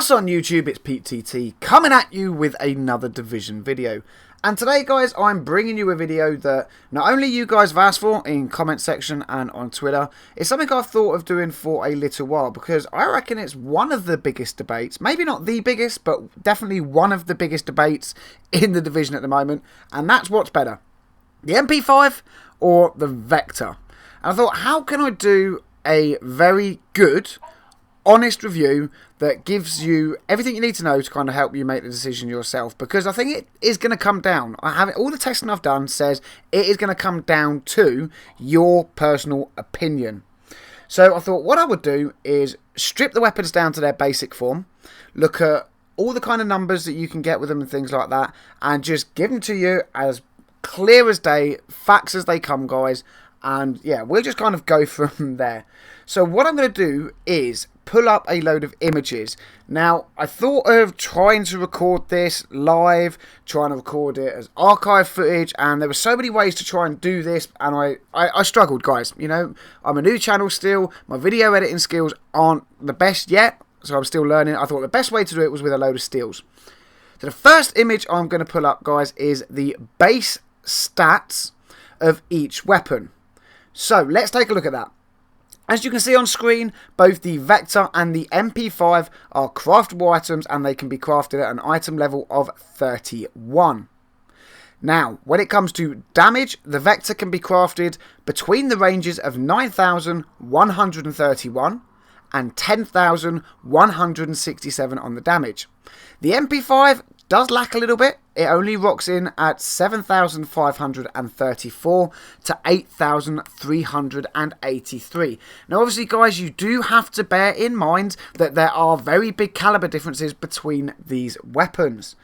What's on YouTube? It's Pete TT coming at you with another Division video. And today, guys, I'm bringing you a video that not only you guys have asked for in comment section and on Twitter, it's something I've thought of doing for a little while because I reckon it's one of the biggest debates, maybe not the biggest, but definitely one of the biggest debates in the Division at the moment, and that's what's better, the MP5 or the Vector. And I thought, how can I do a very good, honest review that gives you everything you need to know to kind of help you make the decision yourself, because I think it is going to come down. All the testing I've done says it is going to come down to your personal opinion. So I thought what I would do is strip the weapons down to their basic form, look at all the kind of numbers that you can get with them and things like that, and just give them to you as clear as day, facts as they come, guys. And yeah, we'll just kind of go from there. So what I'm going to do is pull up a load of images. Now, I thought of trying to record this live, trying to record it as archive footage, and there were so many ways to try and do this, and I struggled, guys. You know, I'm a new channel still. My video editing skills aren't the best yet, so I'm still learning. I thought the best way to do it was with a load of stills. So the first image I'm going to pull up, guys, is the base stats of each weapon. So let's take a look at that. As you can see on screen, both the Vector and the MP5 are craftable items, and they can be crafted at an item level of 31. Now, when it comes to damage, the Vector can be crafted between the ranges of 9,131 and 10,167 on the damage. The MP5 does lack a little bit. It only rocks in at 7,534 to 8,383. Now, obviously, guys, you do have to bear in mind that there are very big caliber differences between these weapons.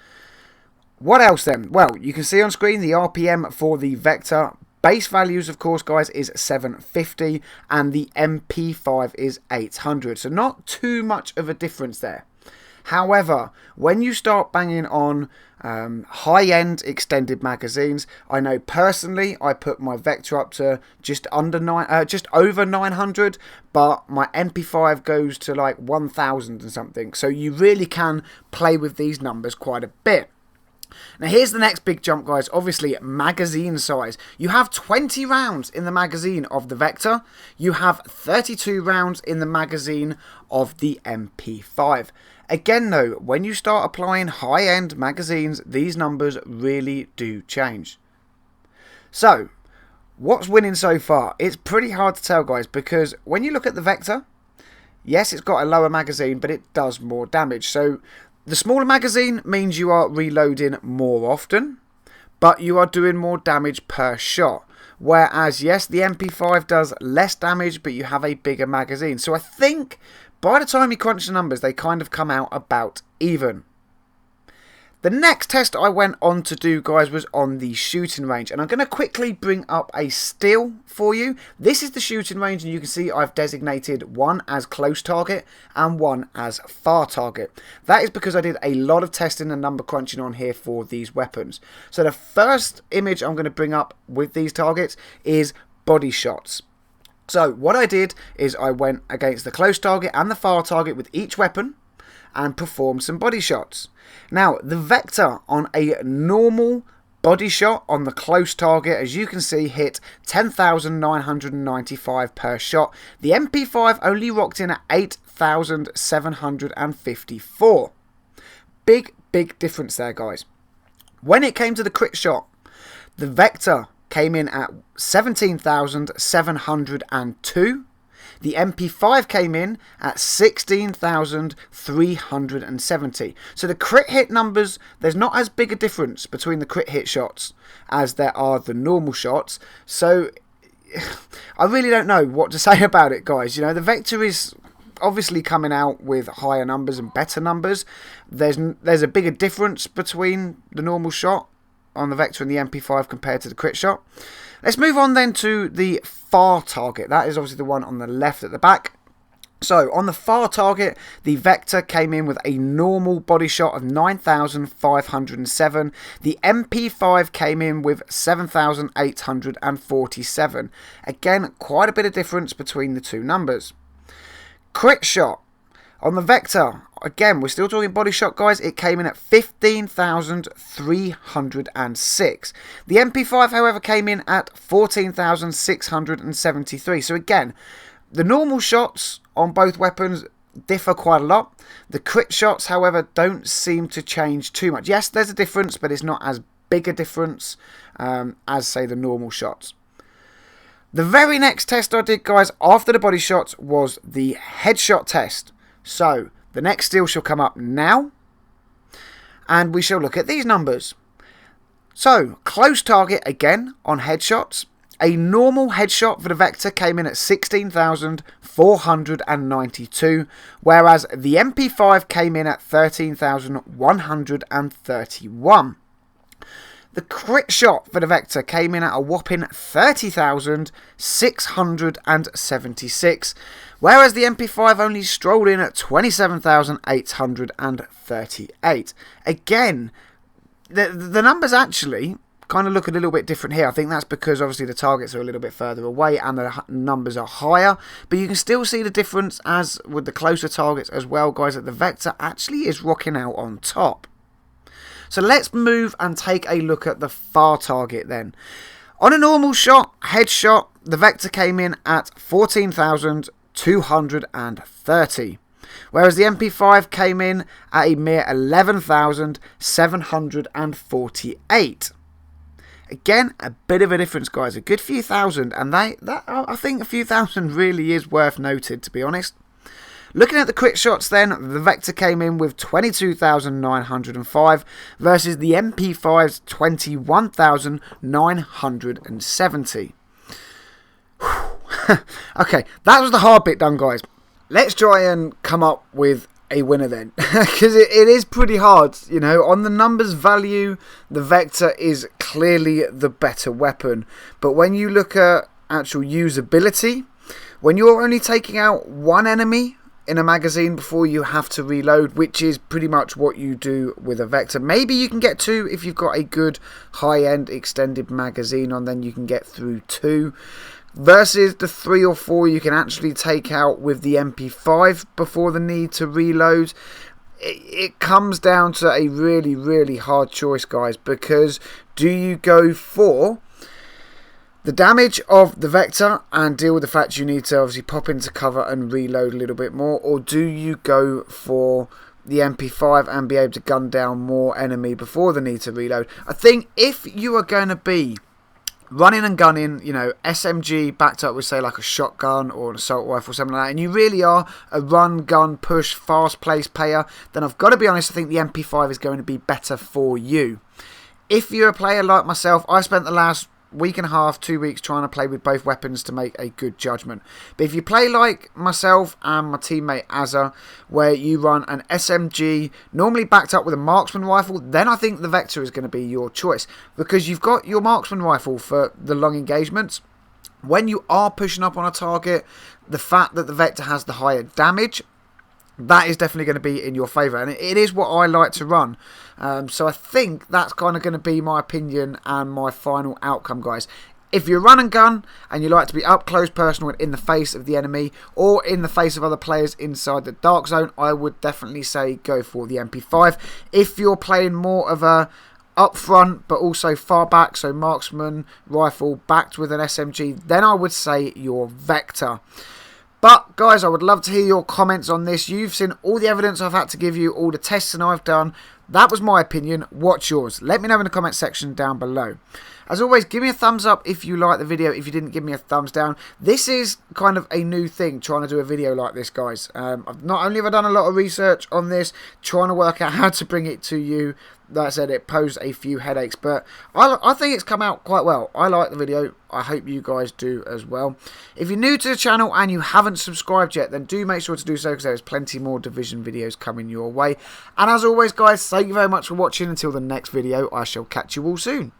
What else then? Well, you can see on screen the RPM for the Vector. Base values, of course, guys, is 750, and the MP5 is 800. So not too much of a difference there. However, when you start banging on high-end extended magazines, I know personally I put my Vector up to just over 900, but my MP5 goes to like 1,000 and something. So you really can play with these numbers quite a bit. Now here's the next big jump, guys. Obviously, magazine size. You have 20 rounds in the magazine of the Vector. You have 32 rounds in the magazine of the MP5. Again, though, when you start applying high-end magazines, these numbers really do change. So, what's winning so far? It's pretty hard to tell, guys, because when you look at the Vector, yes, it's got a lower magazine, but it does more damage. So, the smaller magazine means you are reloading more often, but you are doing more damage per shot. Whereas, yes, the MP5 does less damage, but you have a bigger magazine. So I think by the time you crunch the numbers, they kind of come out about even. The next test I went on to do, guys, was on the shooting range. And I'm going to quickly bring up a still for you. This is the shooting range, and you can see I've designated one as close target and one as far target. That is because I did a lot of testing and number crunching on here for these weapons. So the first image I'm going to bring up with these targets is body shots. So what I did is I went against the close target and the far target with each weapon and performed some body shots. Now, the Vector on a normal body shot on the close target, as you can see, hit 10,995 per shot. The MP5 only rocked in at 8,754. Big difference there, guys. When it came to the crit shot, the Vector came in at 17,702. The MP5 came in at 16,370. So the crit hit numbers, there's not as big a difference between the crit hit shots as there are the normal shots. So I really don't know what to say about it, guys. You know, the Vector is obviously coming out with higher numbers and better numbers. There's a bigger difference between the normal shot on the Vector and the MP5 compared to the crit shot. Let's move on then to the far target. That is obviously the one on the left at the back. So on the far target, the Vector came in with a normal body shot of 9,507. The MP5 came in with 7,847. Again, quite a bit of difference between the two numbers. Crit shot. On the Vector, again, we're still talking body shot, guys. It came in at 15,306. The MP5, however, came in at 14,673. So again, the normal shots on both weapons differ quite a lot. The crit shots, however, don't seem to change too much. Yes, there's a difference, but it's not as big a difference as, say, the normal shots. The very next test I did, guys, after the body shots was the headshot test. So, the next still shall come up now, and we shall look at these numbers. So, close target again on headshots. A normal headshot for the Vector came in at 16,492, whereas the MP5 came in at 13,131. The crit shot for the Vector came in at a whopping 30,676, whereas the MP5 only strolled in at 27,838. Again, the numbers actually kind of look a little bit different here. I think that's because obviously the targets are a little bit further away and the numbers are higher, but you can still see the difference as with the closer targets as well, guys, that the Vector actually is rocking out on top. So let's move and take a look at the far target then. On a normal shot, headshot, the Vector came in at 14,230. Whereas the MP5 came in at a mere 11,748. Again, a bit of a difference, guys. A good few thousand. And I think a few thousand really is worth noted, to be honest. Looking at the crit shots then, the Vector came in with 22,905 versus the MP5's 21,970. Okay, that was the hard bit done, guys. Let's try and come up with a winner then, because it is pretty hard, you know. On the numbers value, the Vector is clearly the better weapon, but when you look at actual usability, when you're only taking out one enemy in a magazine before you have to reload, which is pretty much what you do with a Vector. Maybe you can get two if you've got a good high-end extended magazine on, then you can get through two. Versus the 3 or 4 you can actually take out with the MP5 before the need to reload. It comes down to a really, really hard choice, guys, because do you go for the damage of the Vector and deal with the fact you need to obviously pop into cover and reload a little bit more, or do you go for the MP5 and be able to gun down more enemy before the need to reload? I think if you are going to be running and gunning, you know, SMG backed up with, say, like a shotgun or an assault rifle or something like that, and you really are a run, gun, push, fast-paced player, then I've got to be honest, I think the MP5 is going to be better for you. If you're a player like myself, I spent the last week and a half, 2 weeks trying to play with both weapons to make a good judgment. But if you play like myself and my teammate Azza, where you run an SMG normally backed up with a marksman rifle, then I think the Vector is going to be your choice, because you've got your marksman rifle for the long engagements. When you are pushing up on a target, the fact that the Vector has the higher damage, that is definitely going to be in your favour, and it is what I like to run. So I think that's kind of going to be my opinion and my final outcome, guys. If you run and gun and you like to be up close, personal, and in the face of the enemy or in the face of other players inside the dark zone, I would definitely say go for the MP5. If you're playing more of a up front but also far back, so marksman rifle backed with an SMG, then I would say your Vector. But, guys, I would love to hear your comments on this. You've seen all the evidence I've had to give you, all the testing I've done. That was my opinion. What's yours? Let me know in the comment section down below. As always, give me a thumbs up if you liked the video. If you didn't, give me a thumbs down. This is kind of a new thing, trying to do a video like this, guys. Not only have I done a lot of research on this, trying to work out how to bring it to you. Like I said, it posed a few headaches, but I think it's come out quite well. I like the video. I hope you guys do as well. If you're new to the channel and you haven't subscribed yet, then do make sure to do so, because there's plenty more Division videos coming your way. And as always, guys, thank you very much for watching. Until the next video, I shall catch you all soon.